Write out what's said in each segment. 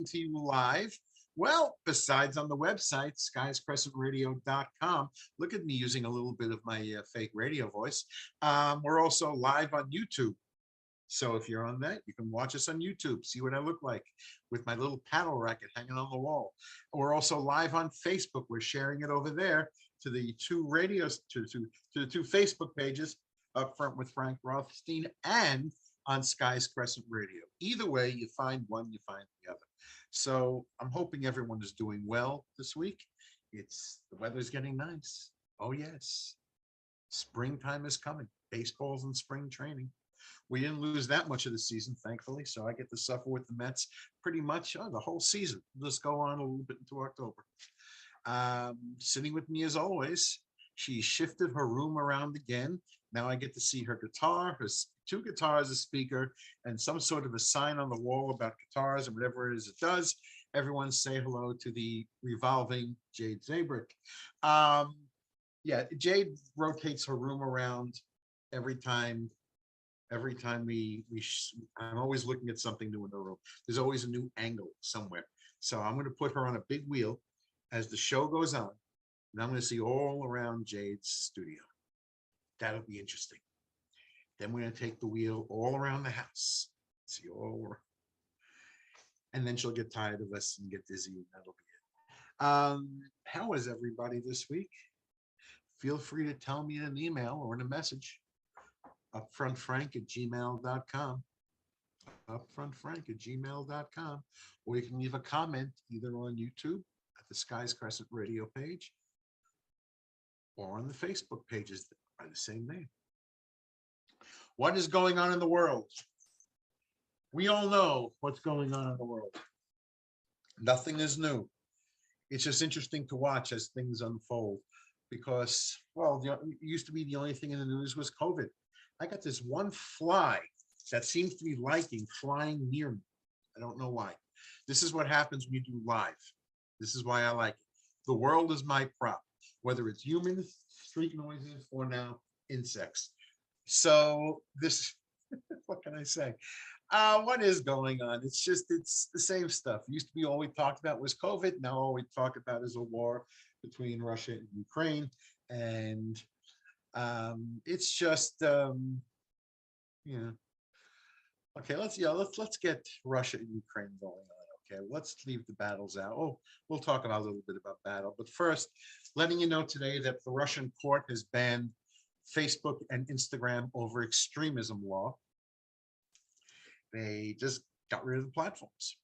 to you live. Well, besides on the website, SkyesCrescentRadio.com. Look at me using a little bit of my fake radio voice. We're also live on YouTube. So if you're on that, you can watch us on YouTube, see what I look like with my little paddle racket hanging on the wall. We're also live on Facebook. We're sharing it over there to the two radios, to the two Facebook pages, Up Front with Frank Rothstein and on Skyes Crescent Radio. Either way, you find one, you find the other. So I'm hoping everyone is doing well this week. The weather's getting nice. Oh yes, springtime is coming. Baseball's in spring training. We didn't lose that much of the season, thankfully, so I get to suffer with the Mets pretty much the whole season. We'll just go on a little bit into October. Sitting with me as always, she shifted her room around again. Now I get to see her guitar, her two guitars, a speaker, and some sort of a sign on the wall about guitars and whatever it is it does. Everyone say hello to the revolving Jade Zabrick. Yeah, Jade rotates her room around every time. Every time I'm always looking at something new in the room. There's always a new angle somewhere. So I'm going to put her on a big wheel as the show goes on, and I'm going to see all around Jade's studio. That'll be interesting. Then we're going to take the wheel all around the house, see all around. And then she'll get tired of us and get dizzy, and that'll be it. How is everybody this week? Feel free to tell me in an email or in a message. UpFrontFrank@gmail.com. UpFrontFrank@gmail.com. Or you can leave a comment either on YouTube at the Skies Crescent Radio page or on the Facebook pages by the same name. What is going on in the world? We all know what's going on in the world. Nothing is new. It's just interesting to watch as things unfold because, well, it used to be the only thing in the news was COVID. I got this one fly that seems to be liking flying near me. I don't know why. This is what happens when you do live. This is why I like it. The world is my prop, whether it's humans, street noises, or now insects. So this, what can I say? What is going on? It's the same stuff. It used to be all we talked about was COVID. Now all we talk about is a war between Russia and Ukraine. And it's just, okay, let's get Russia and Ukraine going on. Okay, let's leave the battles out. Oh, we'll talk about a little bit about battle. But first, letting you know today that the Russian court has banned Facebook and Instagram over extremism law. They just got rid of the platforms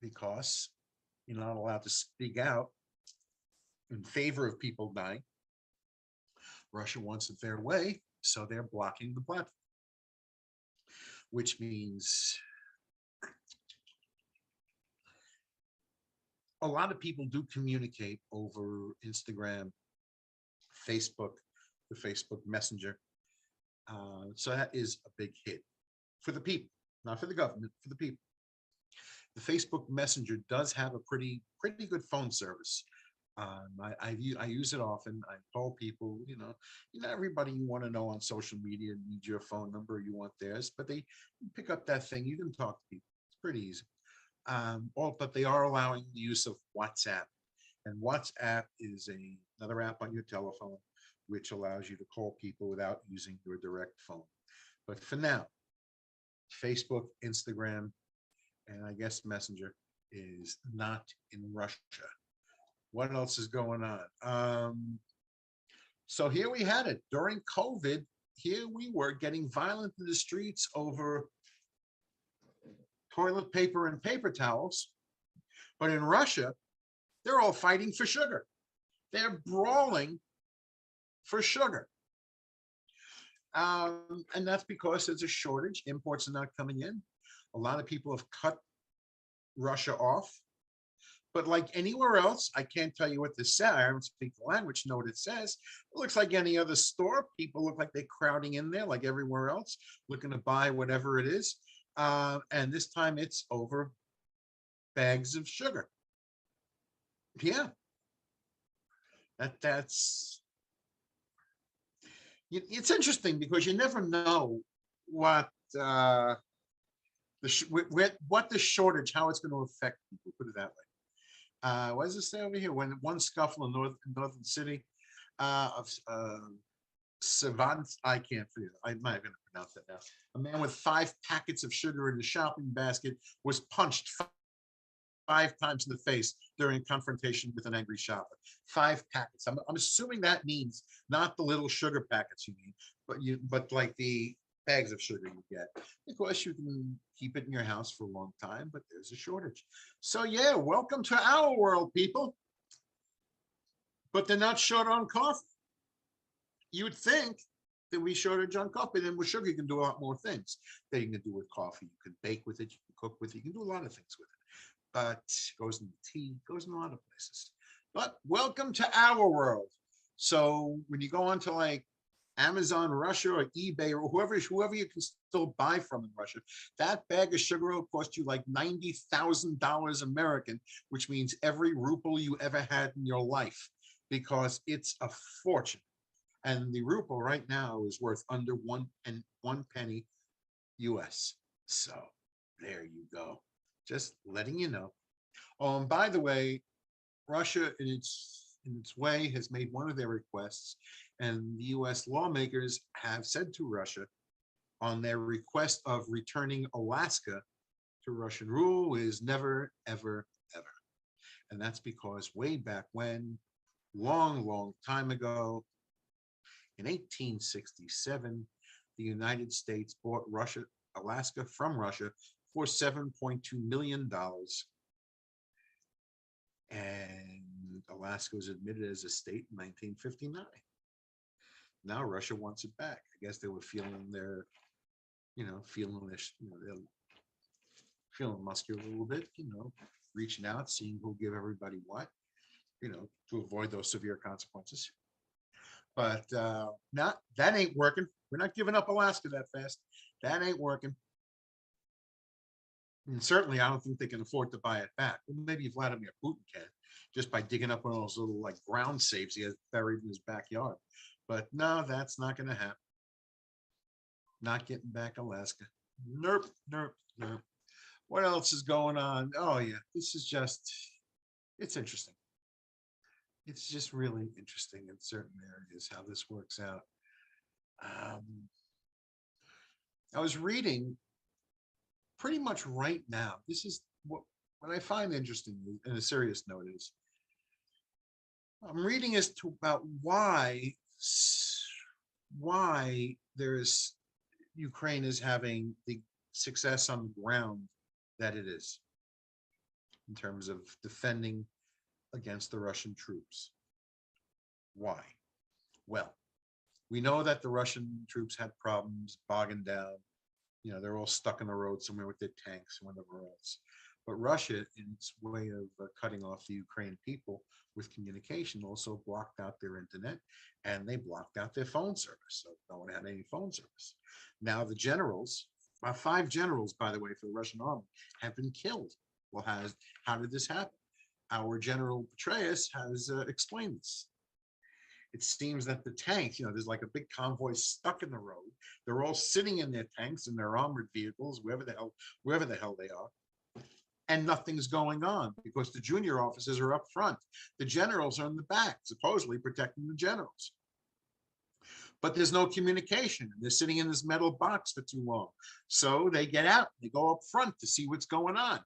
because you're not allowed to speak out in favor of people dying. Russia wants it their way, so they're blocking the platform, which means a lot of people do communicate over Instagram, Facebook, the Facebook Messenger. So that is a big hit for the people, not for the government, for the people. The Facebook Messenger does have a pretty good phone service. I use it often. I call people, everybody you want to know on social media needs your phone number, you want theirs, but they pick up that thing, you can talk to people. It's pretty easy. But they are allowing the use of WhatsApp. And WhatsApp is another app on your telephone, which allows you to call people without using your direct phone. But for now, Facebook, Instagram, and I guess Messenger is not in Russia. What else is going on? So here we had it. During COVID, here we were getting violent in the streets over toilet paper and paper towels. But in Russia, they're all fighting for sugar. They're brawling for sugar. And that's because there's a shortage. Imports are not coming in. A lot of people have cut Russia off. But like anywhere else, I can't tell you what this says. I don't speak the language, know what it says. It looks like any other store. People look like they're crowding in there like everywhere else, looking to buy whatever it is. And this time it's over bags of sugar. Yeah. That's it's interesting because you never know what what the shortage, how it's going to affect people. Put it that way. What does it say over here? When one scuffle in Northern City of Savant, I can't figure. I'm not going to pronounce that now. A man with 5 packets of sugar in the shopping basket was punched 5 times in the face during a confrontation with an angry shopper. 5 packets. I'm assuming that means not the little sugar packets you need, but like the bags of sugar you get. Of course, you can keep it in your house for a long time, but there's a shortage. So yeah, welcome to our world, people. But they're not short on coffee. You would think that we shortage on coffee, then with sugar you can do a lot more things that you can do with coffee. You can bake with it, you can cook with it, you can do a lot of things with it. But it goes in the tea, goes in a lot of places. But welcome to our world. So when you go onto like Amazon Russia or eBay or whoever you can still buy from in Russia, that bag of sugar will cost you like $90,000 American, which means every ruble you ever had in your life, because it's a fortune. And the ruble right now is worth under one penny US. So there you go. Just letting you know. Oh, and by the way, Russia in its way has made one of their requests, and the US lawmakers have said to Russia on their request of returning Alaska to Russian rule is never, ever, ever. And that's because way back when, long time ago, in 1867, the United States bought Alaska from Russia for $7.2 million. And Alaska was admitted as a state in 1959. Now Russia wants it back. I guess they were feeling feeling muscular a little bit, reaching out, seeing who'll give everybody what, to avoid those severe consequences. But that ain't working. We're not giving up Alaska that fast. That ain't working. And certainly, I don't think they can afford to buy it back. Well, maybe Vladimir Putin can, just by digging up one of those little like ground saves he has buried in his backyard. But no, that's not going to happen. Not getting back Alaska. Nope. What else is going on? Oh yeah, it's interesting. It's just really interesting in certain areas how this works out. I was reading pretty much right now. This is what I find interesting in a serious note is I'm reading as to about why there's Ukraine is having the success on the ground that it is in terms of defending against the Russian troops. Why? Well, we know that the Russian troops had problems bogging down. They're all stuck in the road somewhere with their tanks and whatever else. But Russia, in its way of cutting off the Ukrainian people with communication, also blocked out their internet, and they blocked out their phone service. So no one had any phone service. Now the generals, about 5 generals, by the way, for the Russian army, have been killed. Well, how did this happen? Our General Petraeus has explained this. It seems that the tanks, there's like a big convoy stuck in the road. They're all sitting in their tanks and their armored vehicles, wherever the hell they are, and nothing's going on because the junior officers are up front. The generals are in the back, supposedly protecting the generals. But there's no communication. They're sitting in this metal box for too long. So they get out, they go up front to see what's going on.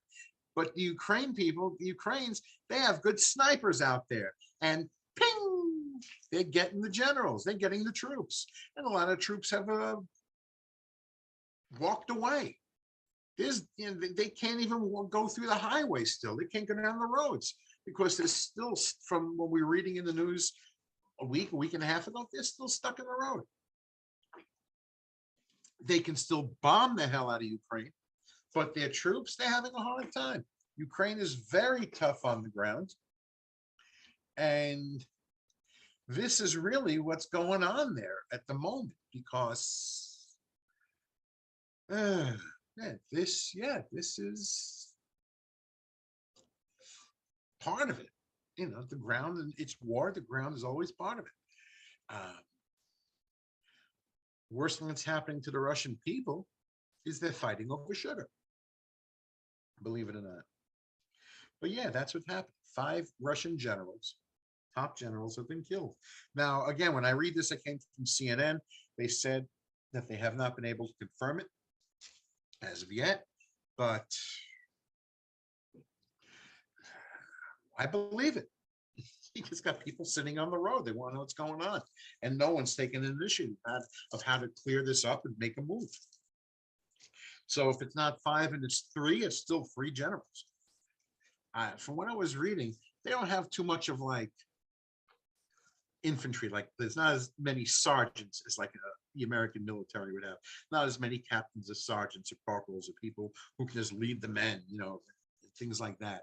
But the Ukrainians, they have good snipers out there. And ping, they're getting the generals, they're getting the troops. And a lot of troops have walked away. They can't even go through the highway still. They can't go down the roads because there's still, from what we're reading in the news a week and a half ago, they're still stuck in the road. They can still bomb the hell out of Ukraine, but their troops, they're having a hard time. Ukraine is very tough on the ground. And this is really what's going on there at the moment because, this is part of it. The ground, and it's war, the ground is always part of it. Worst thing that's happening to the Russian people is they're fighting over sugar. believe it or not. But yeah, that's what happened. 5 Russian generals, top generals, have been killed. Now, again, when I read this, I came from CNN. They said that they have not been able to confirm it as of yet, but I believe it. You just got people sitting on the road. They want to know what's going on, and no one's taking an initiative of how to clear this up and make a move. So if it's not 5 and it's 3, it's still 3 generals. From what I was reading, they don't have too much of like infantry. Like there's not as many sergeants as like the American military would have. Not as many captains as sergeants or corporals or people who can just lead the men, things like that.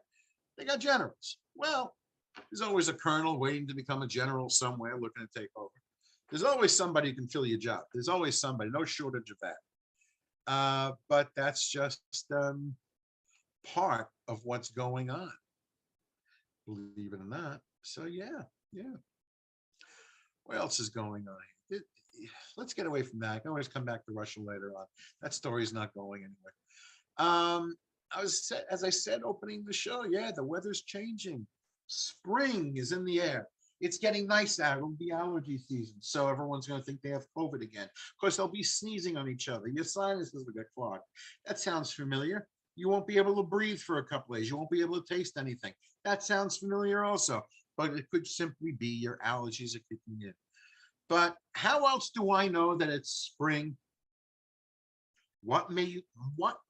They got generals. Well, there's always a colonel waiting to become a general somewhere looking to take over. There's always somebody who can fill your job. There's always somebody, no shortage of that. But that's just part of what's going on, believe it or not. So yeah. What else is going on? Let's get away from that. I can always come back to Russia later on. That story's not going anywhere. As I said, opening the show, yeah, the weather's changing. Spring is in the air. It's getting nice out. It'll be allergy season, so everyone's going to think they have COVID again. Of course, they'll be sneezing on each other. Your sinuses will get clogged. That sounds familiar. You won't be able to breathe for a couple days. You won't be able to taste anything. That sounds familiar also, but it could simply be your allergies are kicking in. But how else do I know that it's spring? What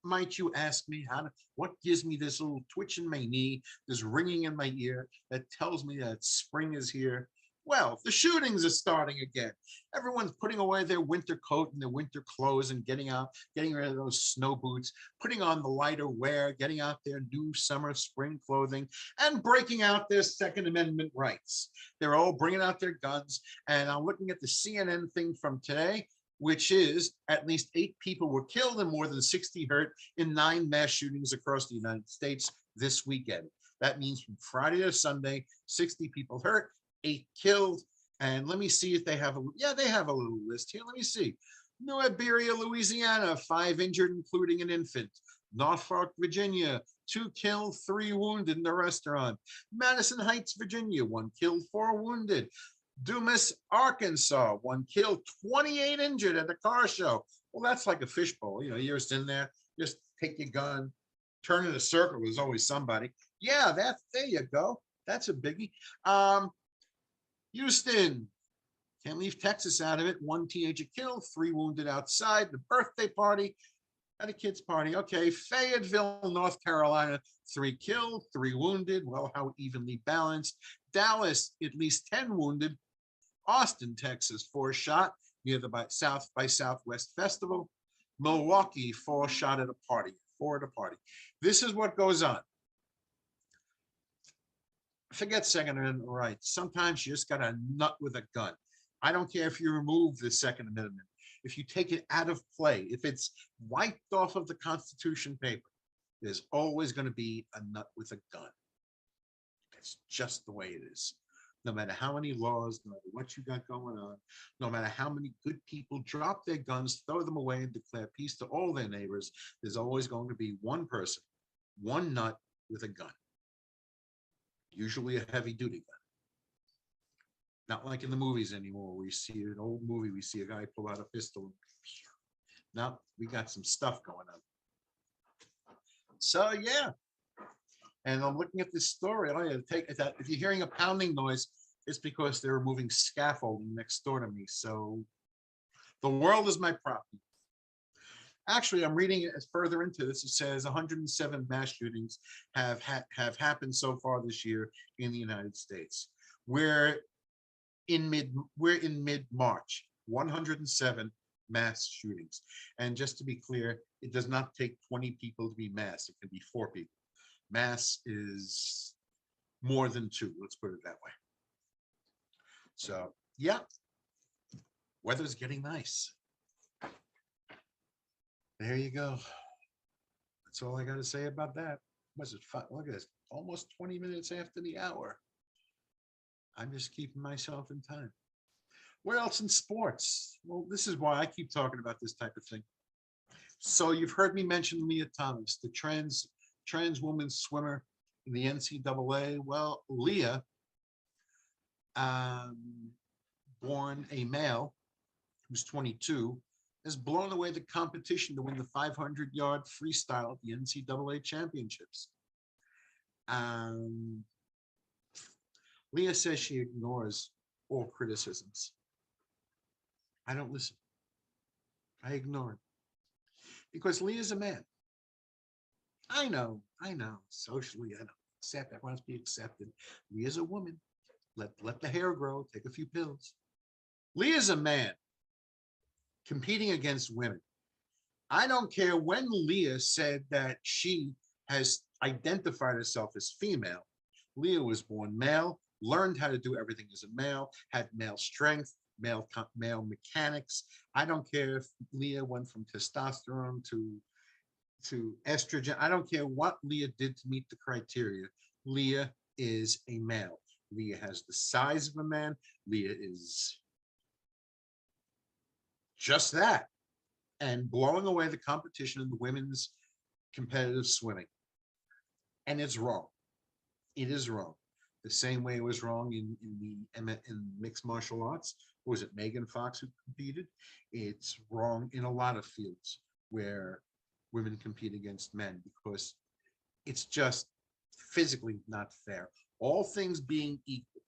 might you ask me? What gives me this little twitch in my knee, this ringing in my ear that tells me that spring is here? Well, the shootings are starting again. Everyone's putting away their winter coat and their winter clothes and getting rid of those snow boots, putting on the lighter wear, getting out their new summer, spring clothing, and breaking out their Second Amendment rights. They're all bringing out their guns. And I'm looking at the CNN thing from today, which is at least 8 people were killed and more than 60 hurt in 9 mass shootings across the United States this weekend. That means from Friday to Sunday, 60 people hurt, 8 killed. And let me see if they have they have a little list here. Let me see. New Iberia, Louisiana, 5 injured, including an infant. Norfolk, Virginia, 2 killed, 3 wounded in the restaurant. Madison Heights, Virginia, 1 killed, 4 wounded. Dumas, Arkansas, 1 killed, 28 injured at the car show. Well, that's like a fishbowl. You're just in there, just take your gun, turn in a circle. There's always somebody. Yeah, there you go. That's a biggie. Houston, can't leave Texas out of it. 1 teenager killed, 3 wounded outside the birthday party at a kid's party. Okay, Fayetteville, North Carolina, 3 killed, 3 wounded. Well, how evenly balanced. Dallas, at least 10 wounded. Austin, Texas, 4 shot near the South by Southwest Festival. Milwaukee, 4 shot at a party. 4 at a party. This is what goes on. Forget Second Amendment rights. Sometimes you just got a nut with a gun. I don't care if you remove the Second Amendment. If you take it out of play, if it's wiped off of the Constitution paper, there's always going to be a nut with a gun. It's just the way it is. No matter how many laws, no matter what you got going on, no matter how many good people drop their guns, throw them away, and declare peace to all their neighbors, there's always going to be one person, one nut with a gun. Usually a heavy-duty gun. Not like in the movies anymore. We see an old movie, we see a guy pull out a pistol. Now we got some stuff going on. So yeah. And I'm looking at this story. I had to take that. If you're hearing a pounding noise, it's because they're removing scaffolding next door to me. So the world is my property. Actually, I'm reading it further into this. It says 107 mass shootings have happened so far this year in the United States. We're in mid-March. 107 mass shootings. And just to be clear, it does not take 20 people to be mass. It can be 4 people. Mass is more than 2, let's put it that way. So yeah, weather's getting nice. There you go. That's all I got to say about that. Was it fun? Look at this, almost 20 minutes after the hour. I'm just keeping myself in time. What else in sports? Well, this is why I keep talking about this type of thing. So you've heard me mention Leah Thomas, the trans woman swimmer in the NCAA. Well, Leah, um, born a male who's 22, has blown away the competition to win the 500-yard freestyle at the NCAA championships. Um, Leah says she ignores all criticisms. I don't listen. I ignore it because Leah's a man. I know, socially, I don't accept, I want to be accepted. Leah's a woman. Let the hair grow, take a few pills. Leah's a man competing against women. I don't care when Leah said that she has identified herself as female. Leah was born male, learned how to do everything as a male, had male strength, male mechanics. I don't care if Leah went from testosterone to estrogen. I don't care what Leah did to meet the criteria. Leah is a male. Leah has the size of a man. Leah is just that. And blowing away the competition in the women's competitive swimming. And it's wrong. It is wrong. The same way it was wrong in mixed martial arts. Was it Megan Fox who competed? It's wrong in a lot of fields where women compete against men because it's just physically not fair. All things being equal,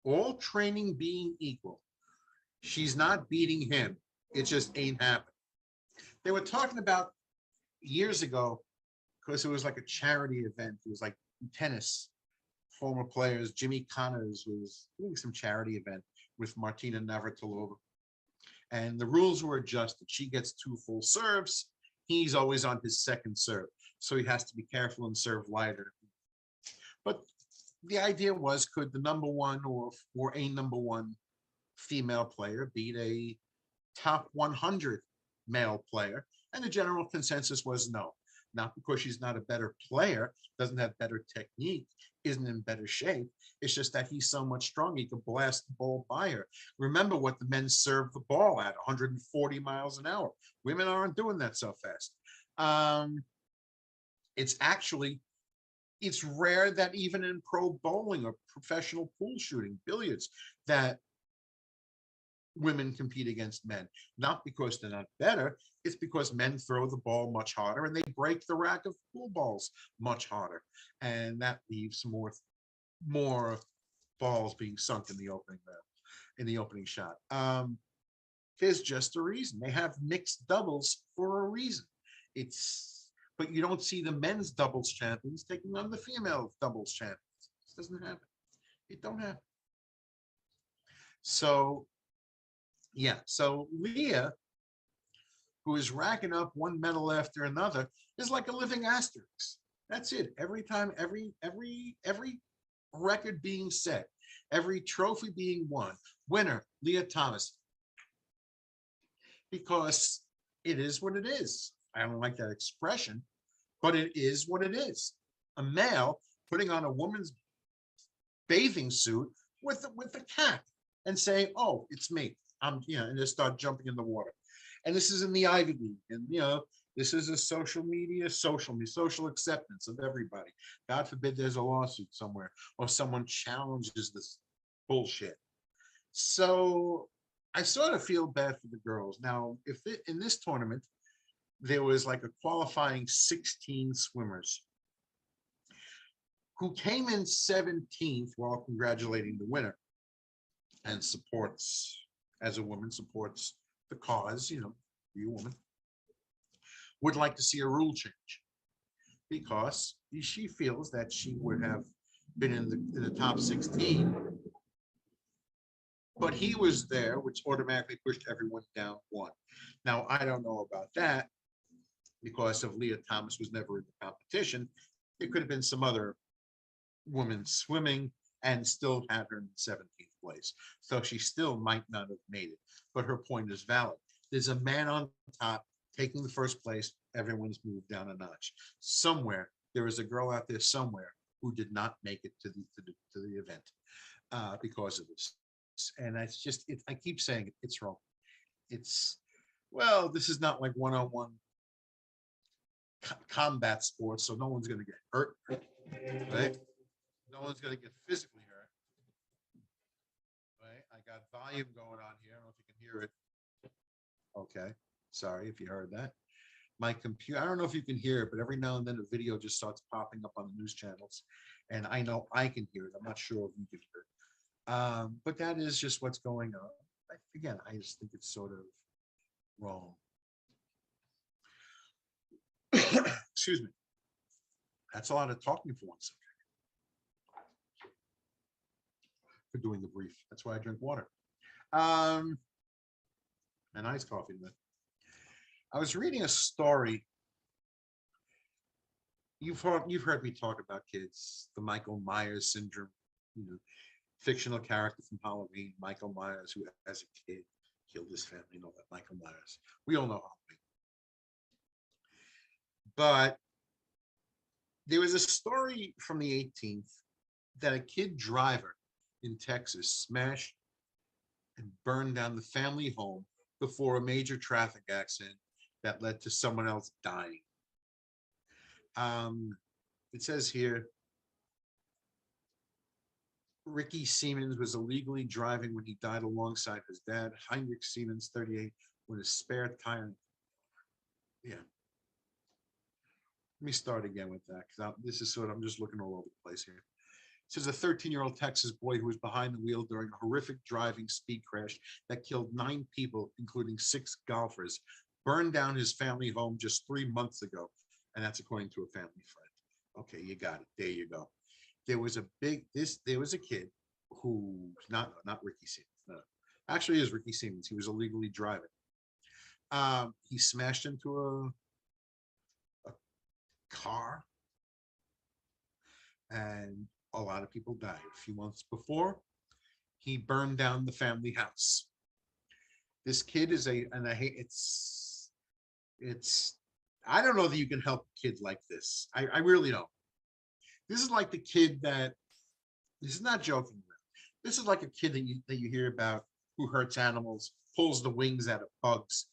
all training being equal, she's not beating him. It just ain't happening. They were talking about years ago, because it was like a charity event. It was like tennis, former players. Jimmy Connors was doing some charity event with Martina Navratilova. And the rules were adjusted. She gets 2 full serves. He's always on his second serve. So he has to be careful and serve lighter. But the idea was, could the number one or a number one female player beat a top 100 male player? And the general consensus was no. Not because she's not a better player, doesn't have better technique, isn't in better shape. It's just that he's so much stronger, he could blast the ball by her. Remember what the men serve the ball at, 140 miles an hour. Women aren't doing that so fast. It's rare that even in pro bowling or professional pool shooting, billiards, that women compete against men. Not because they're not better, it's because men throw the ball much harder and they break the rack of pool balls much harder. And that leaves more balls being sunk in the opening shot. There's just a reason. They have mixed doubles for a reason. But you don't see the men's doubles champions taking on the female doubles champions. This doesn't happen. It don't happen. So yeah, so Leah, who is racking up one medal after another, is like a living asterisk. That's it. Every time, every record being set, every trophy being won, winner, Leah Thomas. Because it is what it is. I don't like that expression, but it is what it is. A male putting on a woman's bathing suit with a cap and saying, "Oh, it's me." And they start jumping in the water. And this is in the Ivy League, and this is a social acceptance of everybody. God forbid there's a lawsuit somewhere or someone challenges this bullshit. So I sort of feel bad for the girls. Now, if in this tournament there was like a qualifying 16 swimmers who came in 17th while congratulating the winner, and supports, as a woman, supports the cause, be a woman, would like to see a rule change because she feels that she would have been in the top 16, but he was there, which automatically pushed everyone down 1. Now, I don't know about that because if Leah Thomas was never in the competition, it could have been some other woman swimming and still had her in 17th place. So she still might not have made it, but her point is valid. There's a man on top taking the first place. Everyone's moved down a notch. Somewhere, there is a girl out there somewhere who did not make it to the event because of this. And it's just, I keep saying it, it's wrong. This is not like one-on-one combat sports, so no one's going to get hurt, right? No one's going to get physically hurt, right? I got volume going on here. I don't know if you can hear it. Okay, sorry if you heard that. My computer, I don't know if you can hear it, but every now and then a video just starts popping up on the news channels, and I know I can hear it. I'm not sure if you can hear it. But that is just what's going on. Again, I just think it's sort of wrong. Excuse me. That's a lot of talking for one subject. For doing the brief. That's why I drink water. And iced coffee. I was reading a story. You've heard me talk about kids, the Michael Myers syndrome, fictional character from Halloween, Michael Myers, who as a kid killed his family, that Michael Myers. We all know Halloween. But there was a story from the 18th that a kid driver in Texas smashed and burned down the family home before a major traffic accident that led to someone else dying. It says here, Ricky Siemens was illegally driving when he died alongside his dad, Heinrich Siemens, 38, when a spare tire. Yeah. Let me start again with that, because this is I'm just looking all over the place here. It says a 13-year-old Texas boy who was behind the wheel during a horrific driving speed crash that killed 9 people, including 6 golfers, burned down his family home just 3 months ago. And that's according to a family friend. Okay, you got it. There you go. There was a kid who, not Ricky Siemens. No, actually, it is Ricky Siemens. He was illegally driving. He smashed into a car, and a lot of people died. A few months before, he burned down the family house. This kid is I don't know that you can help a kid like this. I really don't. This is like the kid this is not joking about. This is like a kid that you hear about who hurts animals, pulls the wings out of bugs,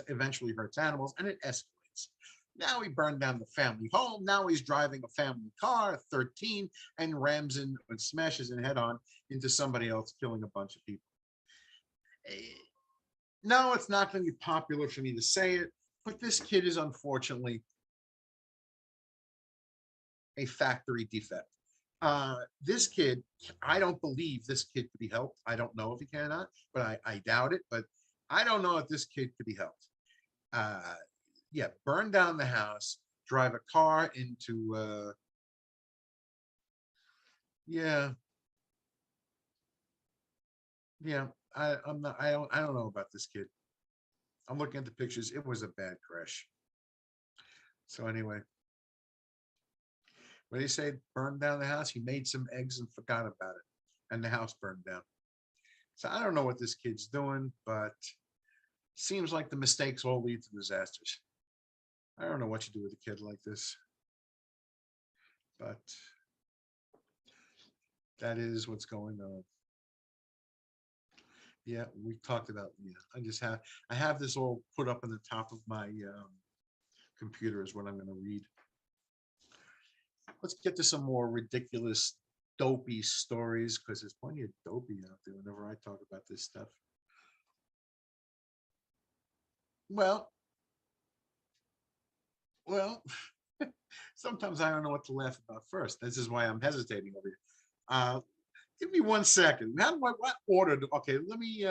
eventually hurts animals, and it escalates. Now he burned down the family home. Now he's driving a family car, 13, and rams in and smashes in head on into somebody else, killing a bunch of people. No, it's not going to be popular for me to say it, but this kid is unfortunately a factory defect. This kid, I don't believe this kid could be helped. I don't know if he can or not, but I doubt it. But I don't know if this kid could be helped. Yeah, burn down the house, drive a car into yeah. I don't know about this kid. I'm looking at the pictures. It was a bad crash. So anyway, what did he say? Burned down the house. He made some eggs and forgot about it, and the house burned down. So I don't know what this kid's doing, but seems like the mistakes all lead to disasters. I don't know what you do with a kid like this, but that is what's going on. Yeah, we talked about. Yeah, I have this all put up on the top of my computer is what I'm going to read. Let's get to some more ridiculous, dopey stories, because there's plenty of dopey out there whenever I talk about this stuff. Well, sometimes I don't know what to laugh about first. This is why I'm hesitating over here. Give me 1 second. What order? Okay, let me.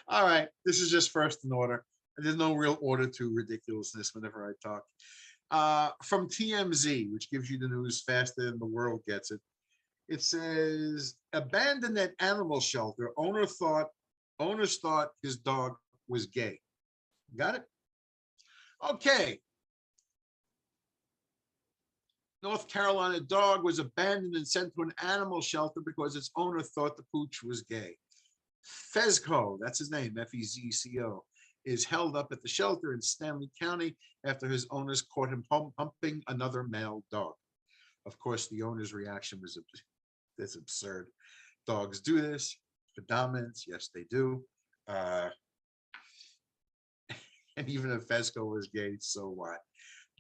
All right, this is just first in order. There's no real order to ridiculousness whenever I talk. From TMZ, which gives you the news faster than the world gets it. It says, abandoned at animal shelter. Owners thought his dog was gay. Got it? Okay. North Carolina dog was abandoned and sent to an animal shelter because its owner thought the pooch was gay. Fezco, that's his name, F-E-Z-C-O, is held up at the shelter in Stanley County after his owners caught him humping another male dog. Of course, the owner's reaction was, "That's absurd. Dogs do this for dominance." Yes, they do. And even if Fesco was gay, so what?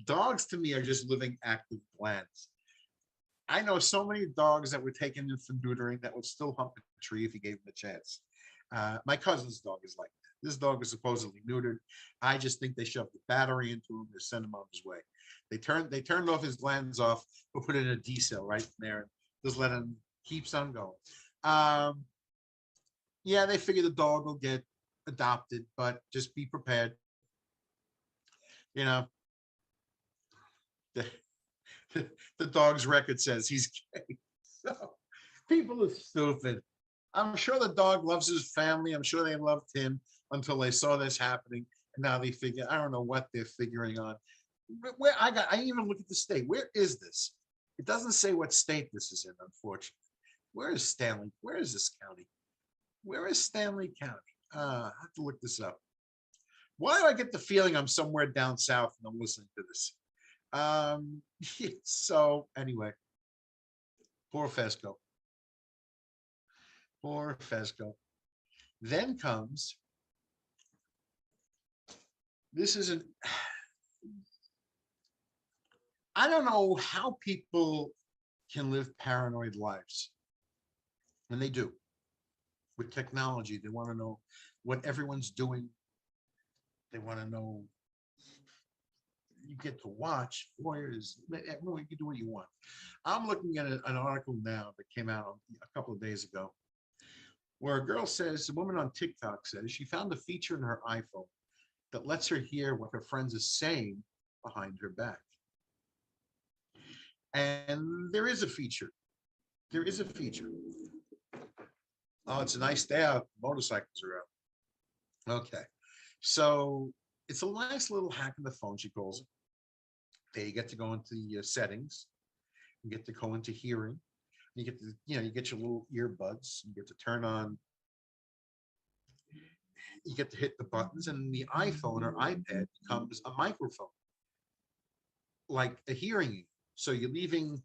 Dogs to me are just living active glands. I know so many dogs that were taken in for neutering that would still hump a tree if you gave them a chance. My cousin's dog is like that. This dog is supposedly neutered. I just think they shoved the battery into him to send him on his way. They turned off his glands off, but put in a D cell right there and just let him keeps on going. Um, yeah, they figure the dog will get adopted, but just be prepared. You know, the, the dog's record says he's gay. So people are stupid. I'm sure the dog loves his family. I'm sure they loved him until they saw this happening. And now they figure, I don't know what they're figuring on. Where I even look at the state. Where is this? It doesn't say what state this is in, unfortunately. Where is Stanley? Where is this county? Where is Stanley County? I have to look this up. Why do I get the feeling I'm somewhere down south and I'm listening to this? So anyway, poor Fesco. Poor Fesco. Then comes, this isn't, I don't know how people can live paranoid lives. And they do. With technology, they want to know what everyone's doing. They want to know, you get to watch lawyers, you can do what you want. I'm looking at an article now that came out a couple of days ago, where a girl says, a woman on TikTok says she found a feature in her iPhone that lets her hear what her friends are saying behind her back. And there is a feature. There is a feature. Oh, it's a nice day out. Motorcycles are out. Okay. So it's a nice little hack in the phone, she calls it. There you get to go into the settings. You get to go into hearing. You get to, you get your little earbuds. You get to turn on. You get to hit the buttons, and the iPhone or iPad becomes a microphone, like a hearing aid. So you're leaving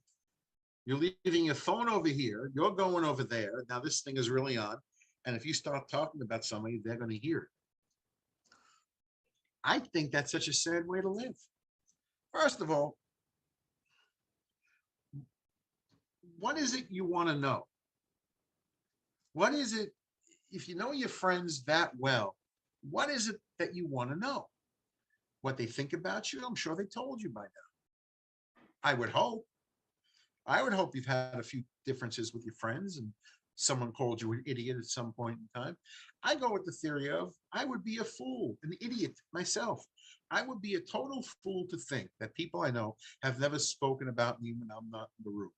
your phone over here. You're going over there. Now this thing is really on, and if you start talking about somebody, they're going to hear it. I think that's such a sad way to live. First of all, what is it you want to know? What is it, if you know your friends that well, what is it that you want to know? What they think about you? I'm sure they told you by now. I would hope. I would hope you've had a few differences with your friends and someone called you an idiot at some point in time. I go with the theory of I would be a fool, an idiot myself. I would be a total fool to think that people I know have never spoken about me when I'm not in the room.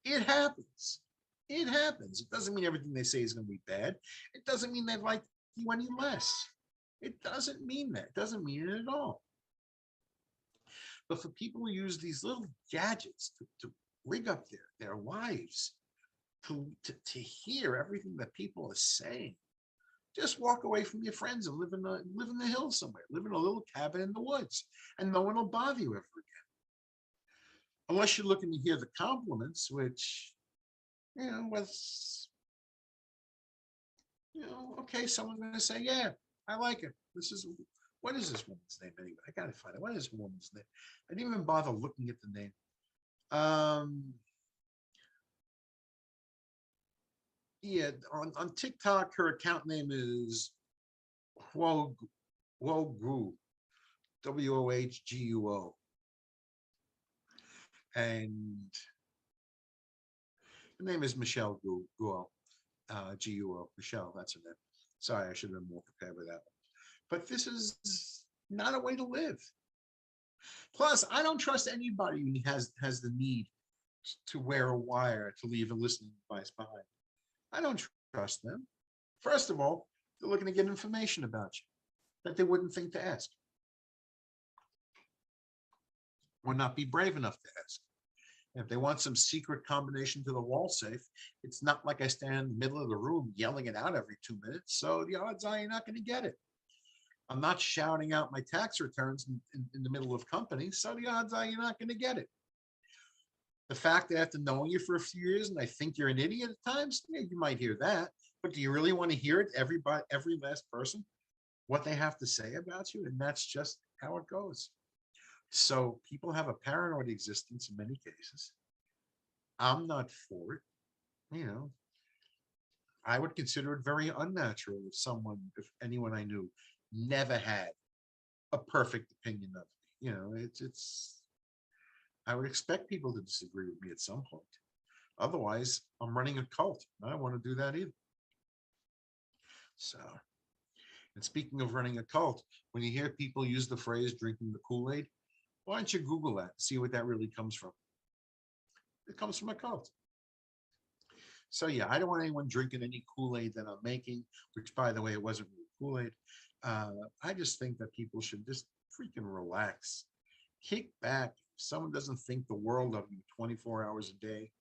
It happens. It happens. It doesn't mean everything they say is going to be bad. It doesn't mean they like you any less. It doesn't mean that. It doesn't mean it at all. But for people who use these little gadgets to rig up their lives, to hear everything that people are saying, just walk away from your friends and live in the hills somewhere, live in a little cabin in the woods, and no one will bother you ever again. Unless you're looking to hear the compliments, which, was, okay, someone's going to say, yeah, I like it. What is this woman's name anyway? I got to find it. What is this woman's name? I didn't even bother looking at the name. Yeah, on TikTok, her account name is Wogu, Wohguo. And the name is Michelle Guo, Guo, Michelle, that's her name. Sorry, I should have been more prepared with that one. But this is not a way to live. Plus, I don't trust anybody who has the need to wear a wire to leave a listening device behind. I don't trust them. First of all, they're looking to get information about you that they wouldn't think to ask, or not be brave enough to ask. If they want some secret combination to the wall safe, it's not like I stand in the middle of the room yelling it out every 2 minutes. So the odds are you're not going to get it. I'm not shouting out my tax returns in the middle of company. So the odds are you're not going to get it. The fact that after knowing you for a few years and I think you're an idiot at times, yeah, you might hear that. But do you really want to hear it? Every last person? what they have to say about you, and that's just how it goes. So people have a paranoid existence in many cases. I'm not for it. You know, I would consider it very unnatural if anyone I knew never had a perfect opinion of me. It's I would expect people to disagree with me at some point. Otherwise, I'm running a cult. I don't want to do that either. So, and speaking of running a cult, when you hear people use the phrase drinking the Kool-Aid, why don't you Google that, see what that really comes from? It comes from a cult. So yeah, I don't want anyone drinking any Kool-Aid that I'm making, which by the way, it wasn't really Kool-Aid. I just think that people should just freaking relax, kick back. If someone doesn't think the world of you 24 hours a day,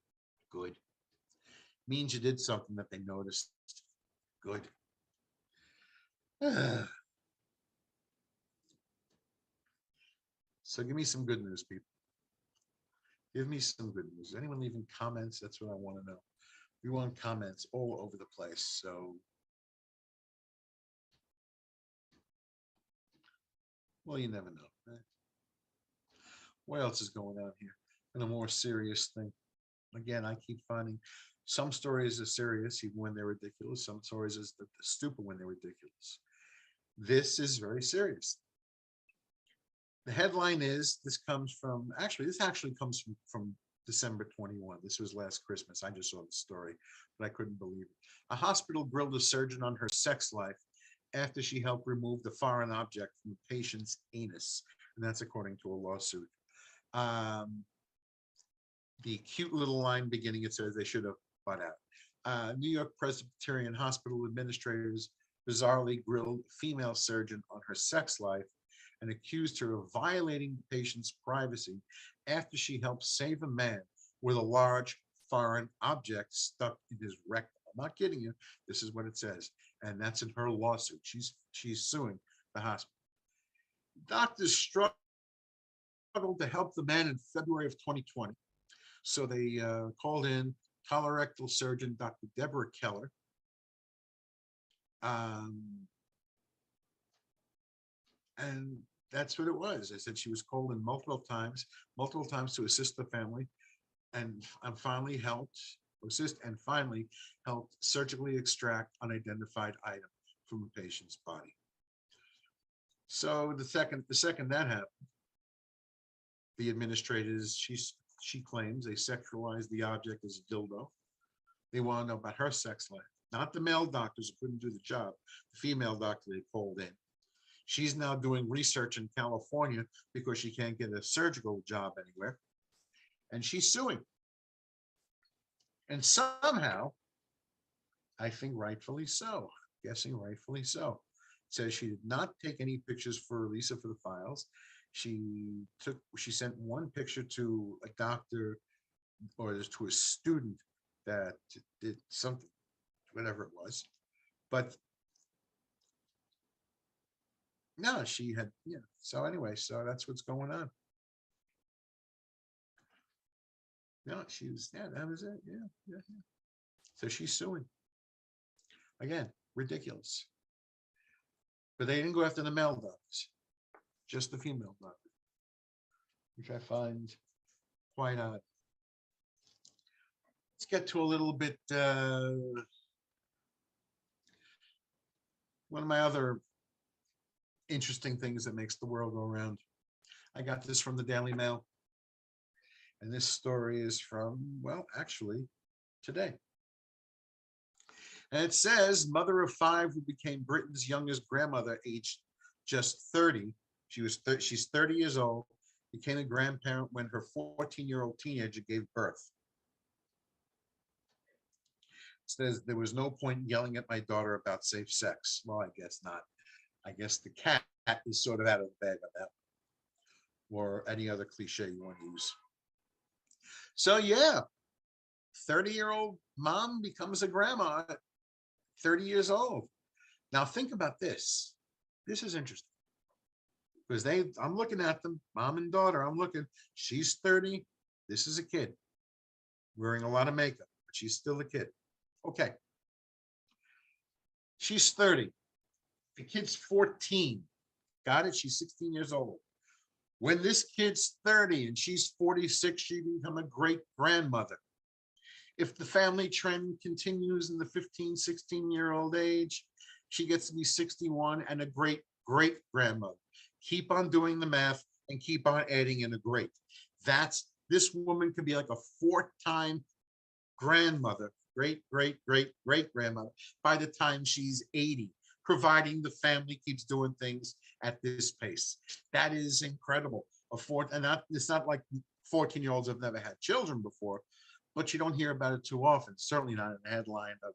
good. Means you did something that they noticed. Good. So give me some good news, people. Give me some good news. Anyone leaving comments? That's what I want to know. We want comments all over the place. So, well, you never know. Right? What else is going on here? And a more serious thing. Again, I keep finding some stories are serious even when they're ridiculous. Some stories are stupid when they're ridiculous. This is very serious. The headline is, this actually comes from December 21. This was last Christmas. I just saw the story, but I couldn't believe it. A hospital grilled a surgeon on her sex life after she helped remove the foreign object from the patient's anus. And that's according to a lawsuit. The cute little line beginning, it says they should have butt out. New York Presbyterian Hospital administrators bizarrely grilled a female surgeon on her sex life and accused her of violating the patient's privacy after she helped save a man with a large foreign object stuck in his rectum. I'm not kidding you. This is what it says. And that's in her lawsuit. She's suing the hospital. Doctors struggled to help the man in February of 2020. So they called in colorectal surgeon, Dr. Deborah Keller. And that's what it was. They said she was called in multiple times to assist the family and finally helped surgically extract unidentified item from a patient's body. So the second that happened, the administrators, she claims they sexualized the object as a dildo. They want to know about her sex life, not the male doctors who couldn't do the job, the female doctor they called in. She's now doing research in California because she can't get a surgical job anywhere. And she's suing. And somehow, I think rightfully so, guessing rightfully so, says she did not take any pictures for Lisa for the files. She sent one picture to a doctor or to a student that did something, whatever it was. But no, she had, yeah. So anyway, so that's what's going on. No, that was it. Yeah. So she's suing. Again, ridiculous. But they didn't go after the male doctors, just the female doctor, which I find quite odd. Let's get to a little bit, one of my other interesting things that makes the world go around. I got this from the Daily Mail. And this story is from, well, actually, today. And it says, mother of 5 who became Britain's youngest grandmother, aged just 30. She's 30 years old, became a grandparent when her 14-year-old teenager gave birth. It says, there was no point in yelling at my daughter about safe sex. Well, I guess not. I guess the cat is sort of out of the bag on that one, or any other cliche you want to use. So yeah, 30-year-old mom becomes a grandma at 30 years old. Now think about this. This is interesting because I'm looking at them, mom and daughter. She's 30. This is a kid wearing a lot of makeup, but she's still a kid. Okay. She's 30. The kid's 14. Got it? She's 16 years old. When this kid's 30 and she's 46, she become a great grandmother. If the family trend continues in the 15, 16-year-old age, she gets to be 61 and a great great grandmother. Keep on doing the math and keep on adding in a great. This woman could be like a four-time grandmother, great, great, great, great grandmother by the time she's 80, providing the family keeps doing things at this pace. That is incredible. It's not like 14-year-olds have never had children before, but you don't hear about it too often. Certainly not in the headline of,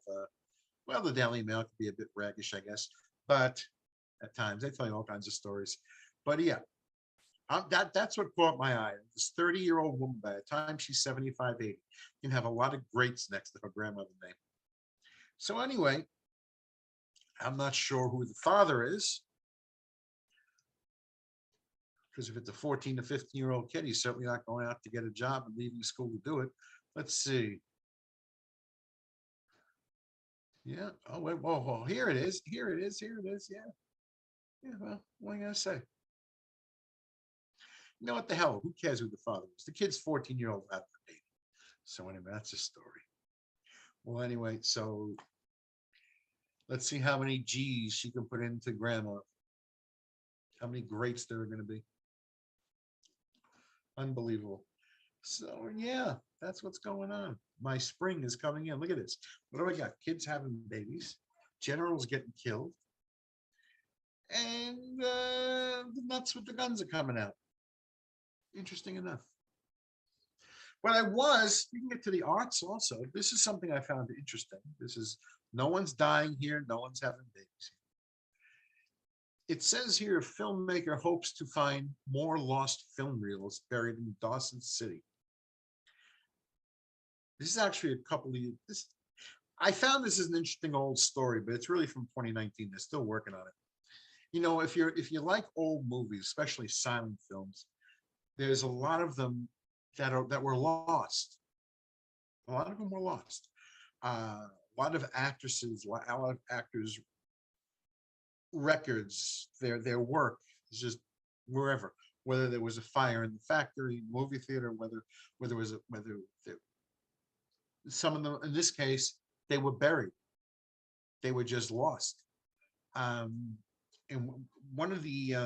well, the Daily Mail could be a bit raggish, I guess, but at times they tell you all kinds of stories. But yeah, that's what caught my eye. This 30-year-old woman, by the time she's 75, 80, can have a lot of greats next to her grandmother name. So anyway, I'm not sure who the father is, because if it's a 14 to 15-year-old kid, he's certainly not going out to get a job and leaving school to do it. Let's see. Yeah. Oh, wait. Whoa. Here it is. Here it is. Here it is. Yeah. Yeah. Well, what am I gonna say? You know what the hell? Who cares who the father is? The kid's 14-year-old out of the baby. So anyway, that's a story. Well, anyway, so let's see how many G's she can put into grandma. How many greats there are going to be. Unbelievable. So yeah, that's what's going on. My spring is coming in. Look at this. What do I got? Kids having babies, generals getting killed, and the nuts with the guns are coming out. Interesting enough. But we can get to the arts also. This is something I found interesting. No one's dying here. No one's having babies. It says here, a filmmaker hopes to find more lost film reels buried in Dawson City. This is actually a couple of years. I found this is an interesting old story, but it's really from 2019. They're still working on it. You know, if you like old movies, especially silent films, there's a lot of them that were lost. A lot of them were lost. A lot of actresses, a lot of actors' records, their work is just wherever. Whether there was a fire in the factory, movie theater, whether some of them, in this case, they were buried. They were just lost. And one of the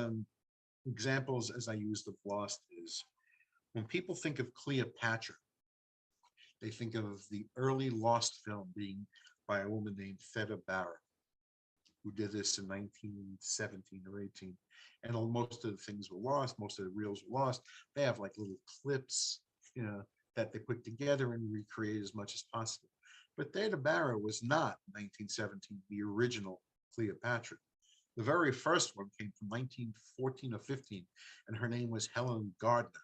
examples, as I used, of lost is when people think of Cleopatra, they think of the early lost film being by a woman named Theda Bara, who did this in 1917 or 18. And most of the things were lost. Most of the reels were lost. They have like little clips, that they put together and recreate as much as possible. But Theda Bara was not 1917, the original Cleopatra. The very first one came from 1914 or 15, and her name was Helen Gardner.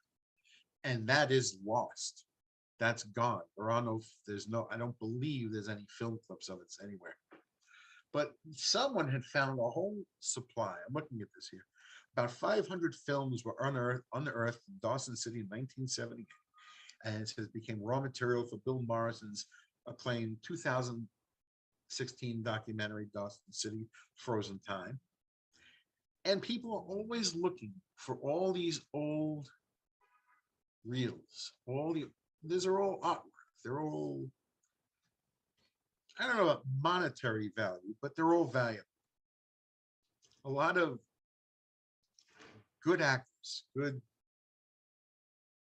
And that is lost. That's gone. I don't believe there's any film clips of it anywhere. But someone had found a whole supply. I'm looking at this here. About 500 films were unearthed in Dawson City in 1978. And it says became raw material for Bill Morrison's acclaimed 2016 documentary, Dawson City, Frozen Time. And people are always looking for all these old reels. These are all artwork. They're all, I don't know about monetary value, but they're all valuable. A lot of good actors,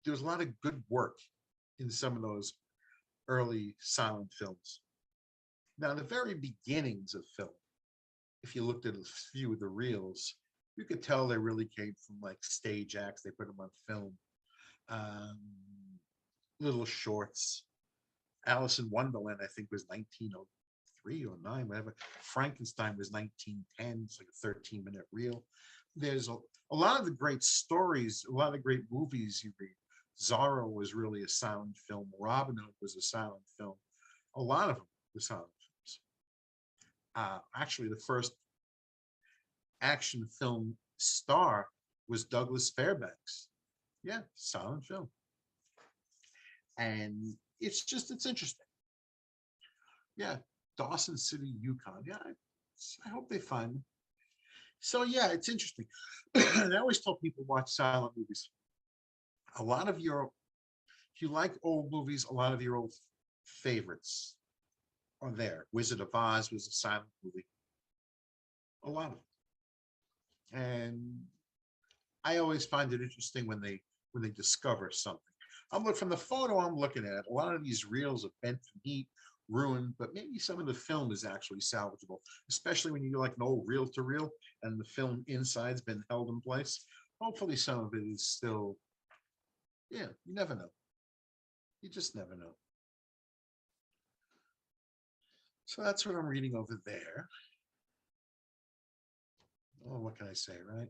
there's a lot of good work in some of those early silent films. Now, the very beginnings of film, if you looked at a few of the reels, you could tell they really came from like stage acts. They put them on film. Little shorts. Alice in Wonderland, I think, was 1903 or 9, whatever. Frankenstein was 1910. It's like a 13-minute reel. There's a lot of the great stories, a lot of great movies you read. Zorro was really a silent film. Robin Hood was a silent film. A lot of them were silent films. Actually, the first action film star was Douglas Fairbanks. Yeah, silent film. And it's interesting. Yeah, Dawson City, Yukon. Yeah, I hope they find them. So yeah, it's interesting. And I always tell people watch silent movies. A lot of your, if you like old movies, a lot of your old favorites are there. Wizard of Oz was a silent movie. A lot of them. And I always find it interesting when they discover something. I'm looking from the photo I'm looking at. A lot of these reels are bent from heat, ruined, but maybe some of the film is actually salvageable, especially when you do like an old reel to reel and the film inside's been held in place. Hopefully, some of it is still. Yeah, you never know. You just never know. So that's what I'm reading over there. Oh, what can I say, right?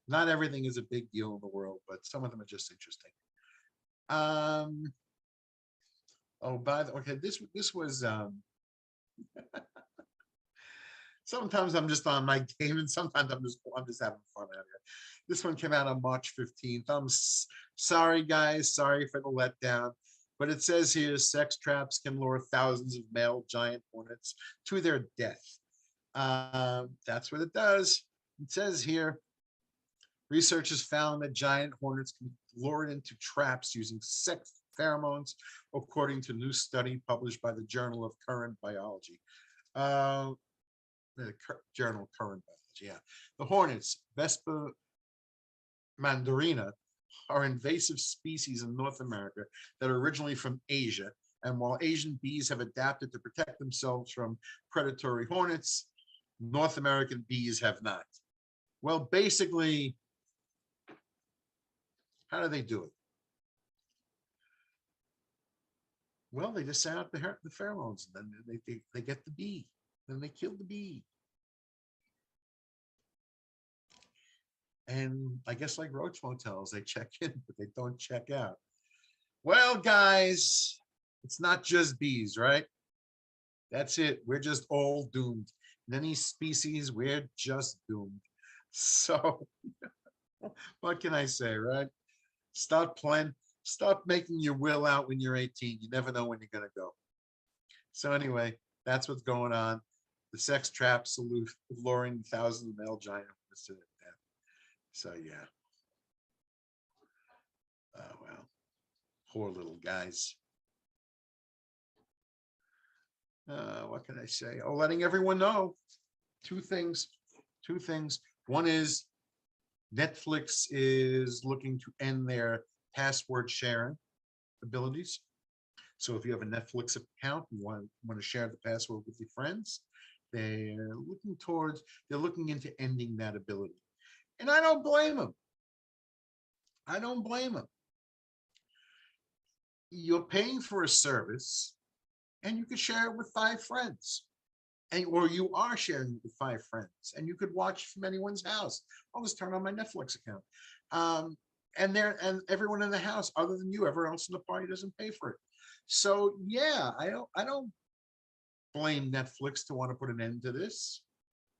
Not everything is a big deal in the world, but some of them are just interesting. Um, oh, by the okay, this was sometimes I'm just on my game and sometimes I'm just having fun out here. This one came out on March 15th. Sorry guys, sorry for the letdown. But it says here sex traps can lure thousands of male giant hornets to their death. That's what it does. It says here researchers found that giant hornets can be lured into traps using sex pheromones, according to a new study published by the Journal of Current Biology. Uh, the Journal Current Biology, yeah. The hornets, Vespa mandarina, are invasive species in North America that are originally from Asia. And while Asian bees have adapted to protect themselves from predatory hornets, North American bees have not. Well, basically, how do they do it? Well, they just send out the pheromones, and then they get the bee, then they kill the bee. And I guess like roach motels, they check in, but they don't check out. Well, guys, it's not just bees, right? That's it. We're just all doomed. In any species, we're just doomed. So, what can I say, right? Stop playing, stop making your will out when you're 18. You never know when you're going to go. So, anyway, that's what's going on. The sex trap salute, luring thousands of male giant to death. So, yeah. Well, poor little guys. What can I say? Oh, letting everyone know two things. Two things. One is Netflix is looking to end their password sharing abilities. So if you have a Netflix account, you want to share the password with your friends, they're looking into ending that ability. And I don't blame them. I don't blame them. You're paying for a service and you could share it with 5 friends. Or you are sharing it with 5 friends and you could watch from anyone's house. I'll just turn on my Netflix account. And everyone in the house, other than you, everyone else in the party doesn't pay for it. So yeah, I don't blame Netflix to want to put an end to this.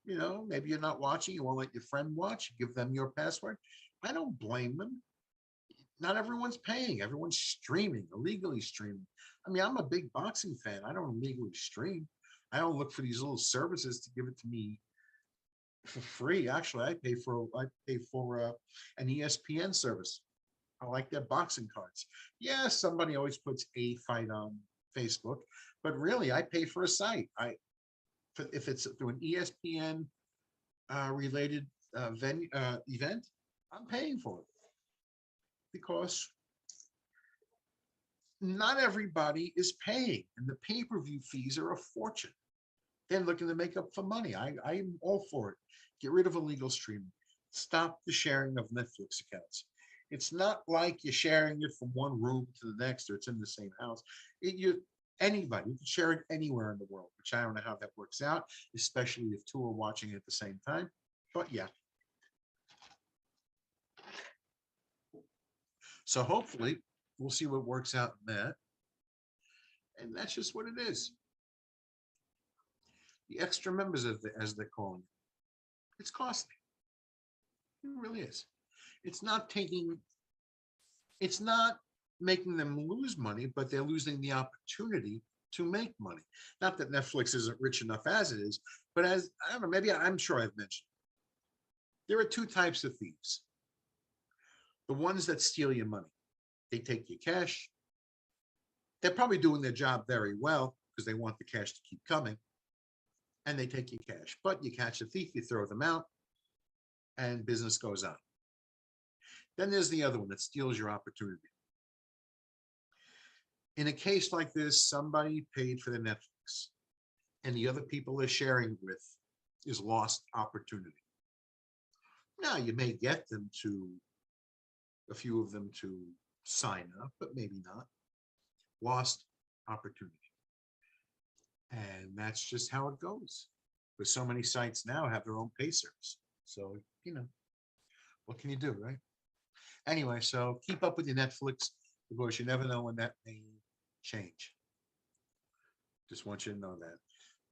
Maybe you're not watching, you won't let your friend watch, give them your password. I don't blame them. Not everyone's paying, everyone's streaming, illegally streaming. I mean, I'm a big boxing fan. I don't illegally stream. I don't look for these little services to give it to me for free. Actually, I pay for an ESPN service. I like their boxing cards. Yeah, somebody always puts a fight on Facebook, but really, I pay for a site. If it's through an ESPN related event, I'm paying for it because not everybody is paying, and the pay-per-view fees are a fortune. They're looking to make up for money. I'm all for it. Get rid of illegal streaming. Stop the sharing of Netflix accounts. It's not like you're sharing it from one room to the next, or it's in the same house. Anybody, you can share it anywhere in the world, which I don't know how that works out, especially if two are watching at the same time. But yeah. So hopefully we'll see what works out in that. And that's just what it is. The extra members, as they're calling it, it's costly. It really is. It's not it's not making them lose money, but they're losing the opportunity to make money. Not that Netflix isn't rich enough as it is, but as I don't know, maybe I'm sure I've mentioned, There are two types of thieves. The ones that steal your money. They take your cash. They're probably doing their job very well because they want the cash to keep coming, and they take your cash. But you catch a thief, you throw them out, and business goes on. Then there's the other one that steals your opportunity. In a case like this, somebody paid for the Netflix, and the other people they're sharing with is lost opportunity. Now, you may get them to, a few of them to sign up, but maybe not. Lost opportunity. And that's just how it goes. Because so many sites now have their own pay service. So, what can you do, right? Anyway, so keep up with your Netflix because you never know when that may change. Just want you to know that.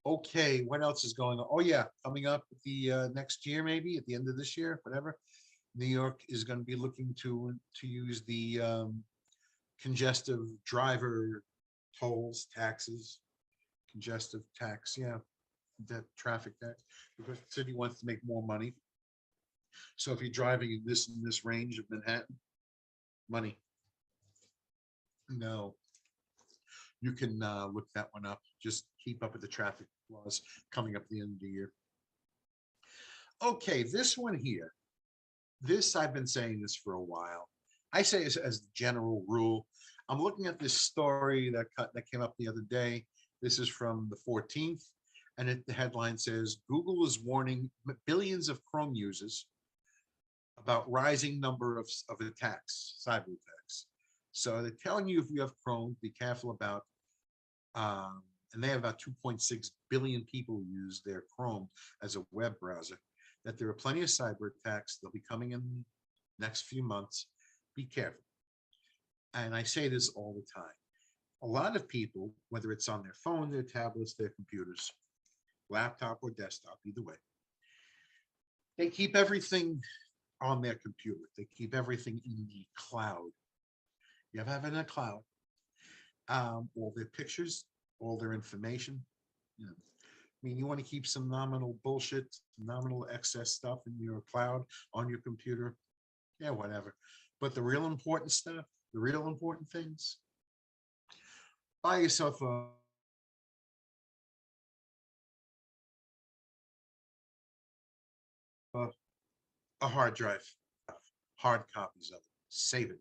Okay, what else is going on? Oh yeah, coming up the next year, maybe at the end of this year, whatever. New York is going to be looking to use the congestive driver tolls, taxes, congestive tax, yeah, that traffic tax, because the city wants to make more money. So if you're driving in this range of Manhattan, money. No, you can look that one up. Just keep up with the traffic laws coming up at the end of the year. Okay, this one here. This, I've been saying this for a while. I say as the general rule. I'm looking at this story that came up the other day. This is from the 14th, and the headline says, Google is warning billions of Chrome users about rising number of attacks, cyber attacks. So they're telling you if you have Chrome, be careful about, and they have about 2.6 billion people who use their Chrome as a web browser, that there are plenty of cyber attacks. They'll be coming in the next few months. Be careful. And I say this all the time. A lot of people, whether it's on their phone, their tablets, their computers, laptop or desktop, either way, they keep everything on their computer. They keep everything in the cloud. You have it in a cloud. All their pictures, all their information. I mean, you want to keep some nominal bullshit, nominal excess stuff in your cloud on your computer. Yeah, whatever. But the real important stuff, the real important things, buy yourself a hard drive, hard copies of it. Save it.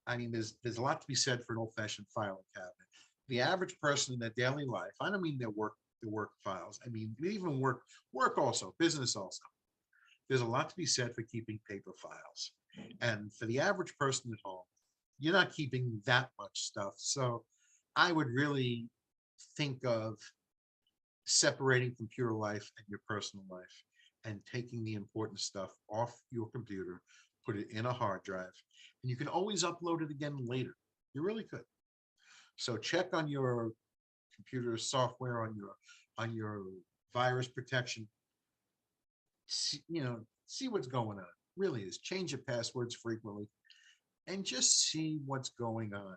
I mean, there's a lot to be said for an old-fashioned filing cabinet. The average person in their daily life, I don't mean their work files. I mean, even work also, business also. There's a lot to be said for keeping paper files. And for the average person at home, you're not keeping that much stuff. So I would really think of separating computer life and your personal life and taking the important stuff off your computer, put it in a hard drive, and you can always upload it again later. You really could. So check on your computer software, on your virus protection. See what's going on. Really is. Change your passwords frequently and just see what's going on.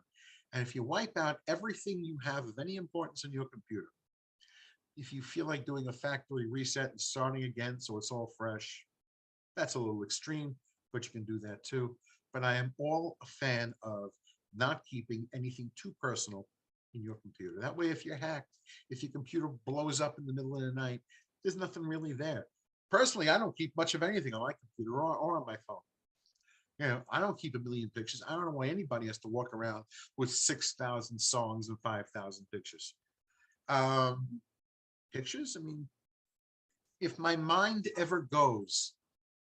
And if you wipe out everything you have of any importance on your computer, if you feel like doing a factory reset and starting again so it's all fresh, that's a little extreme, but you can do that too. But I am all a fan of not keeping anything too personal in your computer. That way, if you're hacked, if your computer blows up in the middle of the night, there's nothing really there. Personally, I don't keep much of anything on my computer or on my phone. I don't keep a million pictures. I don't know why anybody has to walk around with 6,000 songs and 5,000 pictures. Pictures, I mean, if my mind ever goes,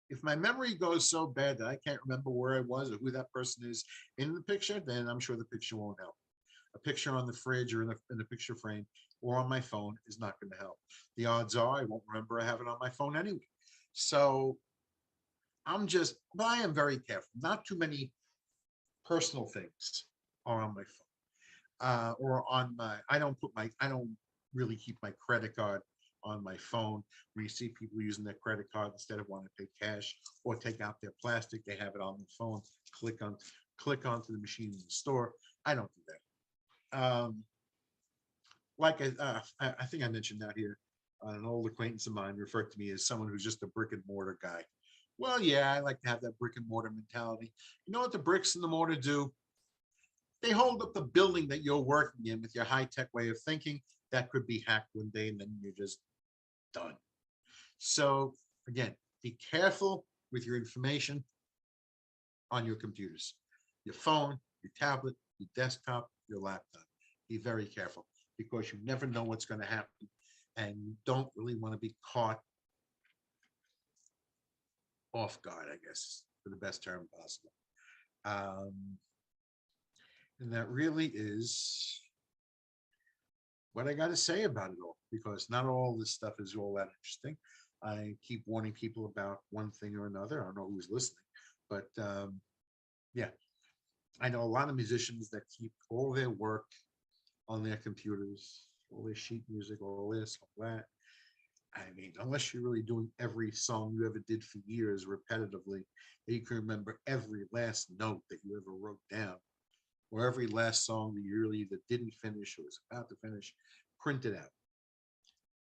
if my memory goes so bad that I can't remember where I was or who that person is in the picture, then I'm sure the picture won't help. A picture on the fridge or in the picture frame or on my phone is not going to help. The odds are I won't remember I have it on my phone anyway. So but I am very careful. Not too many personal things are on my phone or on I don't really keep my credit card on my phone. When you see people using their credit card instead of wanting to pay cash or take out their plastic, they have it on the phone. Click onto the machine in the store. I don't do that. Like I think I mentioned that here. An old acquaintance of mine referred to me as someone who's just a brick and mortar guy. Well, yeah, I like to have that brick and mortar mentality. You know what the bricks and the mortar do? They hold up the building that you're working in with your high tech way of thinking. That could be hacked one day and then you're just done. So, again, be careful with your information on your computers, your phone, your tablet, your desktop, your laptop. Be very careful because you never know what's going to happen and you don't really want to be caught off guard, I guess, for the best term possible. Um, and that really is what I got to say about it all, because not all this stuff is all that interesting. I keep warning people about one thing or another. I don't know who's listening, but yeah, I know a lot of musicians that keep all their work on their computers, all their sheet music, all this, all that. I mean, unless you're really doing every song you ever did for years repetitively, that you can remember every last note that you ever wrote down, or every last song that you really either didn't finish or was about to finish, print it out.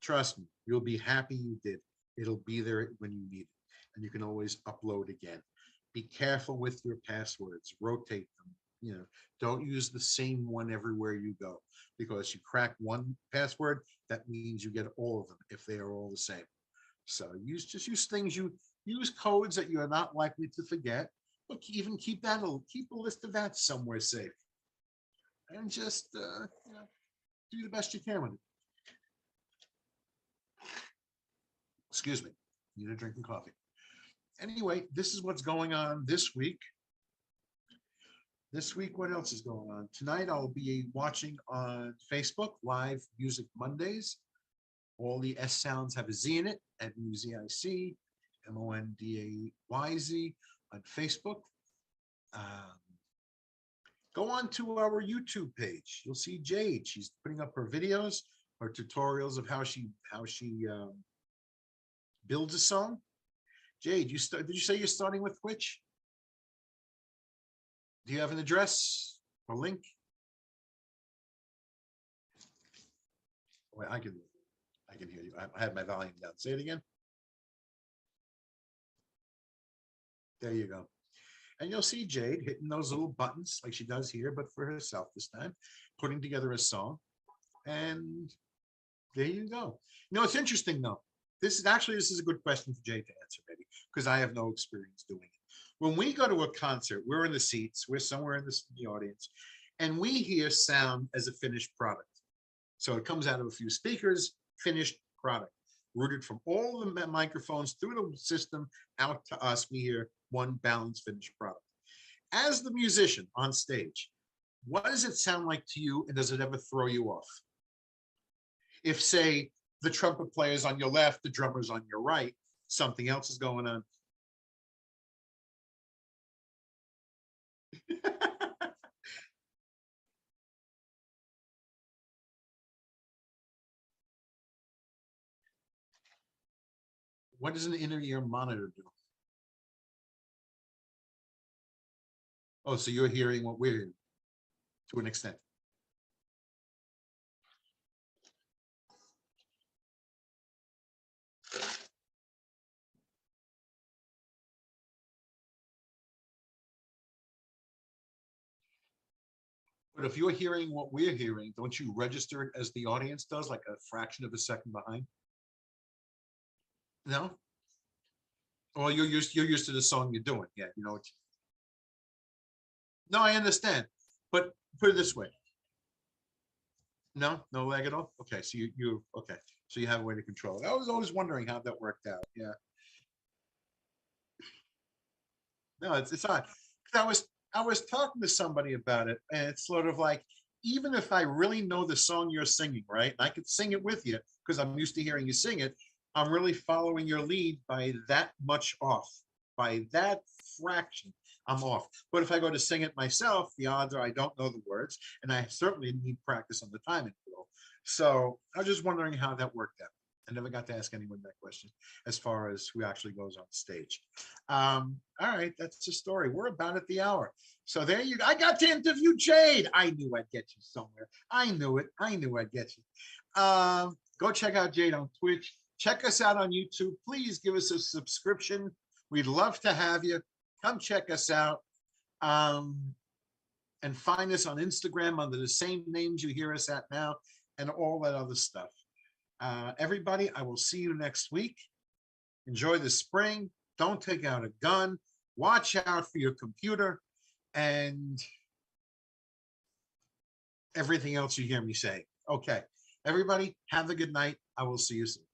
Trust me, you'll be happy you did. It'll be there when you need it, and you can always upload again. Be careful with your passwords, rotate them. You know, don't use the same one everywhere you go, because you crack one password, that means you get all of them if they are all the same. So use things you use codes that you are not likely to forget, but even keep a list of that somewhere safe, and just do the best you can with it. Excuse me, need a drink of coffee. Anyway, this is what's going on this week. This week, what else is going on? Tonight, I'll be watching on Facebook Live Music Mondays. All the S sounds have a Z in it at MUZIC, MONDAYZ on Facebook. Um, Go on to our YouTube page. You'll see Jade. She's putting up her videos, her tutorials of how she builds a song. Jade, did you say you're starting with Twitch? Do you have an address or link? Wait, I can hear you. I had my volume down. Say it again. There you go. And you'll see Jade hitting those little buttons like she does here, but for herself this time, putting together a song. And there you go. You know, it's interesting though. This is a good question for Jade to answer, maybe, because I have no experience doing it. When we go to a concert, we're in the seats, we're somewhere in the audience, and we hear sound as a finished product. So it comes out of a few speakers, finished product, routed from all the microphones through the system out to us. We hear one balanced finished product. As the musician on stage, what does it sound like to you, and does it ever throw you off? If, say, the trumpet player's on your left, the drummer's on your right, something else is going on. What does an inner ear monitor do? Oh, so you're hearing what we're hearing to an extent. But if you're hearing what we're hearing, don't you register it as the audience does, like a fraction of a second behind? No? Well, you're used to the song you're doing. Yeah, you know. No, I understand. But put it this way. No, no lag at all. Okay, so you okay. So you have a way to control it. I was always wondering how that worked out. Yeah. No, it's odd. 'Cause I was talking to somebody about it, and it's sort of like, even if I really know the song you're singing, right, and I could sing it with you because I'm used to hearing you sing it, I'm really following your lead by that much off, by that fraction. I'm off. But if I go to sing it myself, the odds are I don't know the words, and I certainly need practice on the timing. So I was just wondering how that worked out. I never got to ask anyone that question as far as who actually goes on stage. All right, that's the story. We're about at the hour. So there you go. I got to interview Jade. I knew I'd get you somewhere. I knew it. I knew I'd get you. Go check out Jade on Twitch. Check us out on YouTube. Please give us a subscription We'd love to have you. Come check us out. Um, and find us on Instagram under the same names you hear us at now and all that other stuff. Everybody, I will see you next week. Enjoy the spring. Don't take out a gun. Watch out for your computer and everything else you hear me say. Okay. Everybody, have a good night. I will see you soon.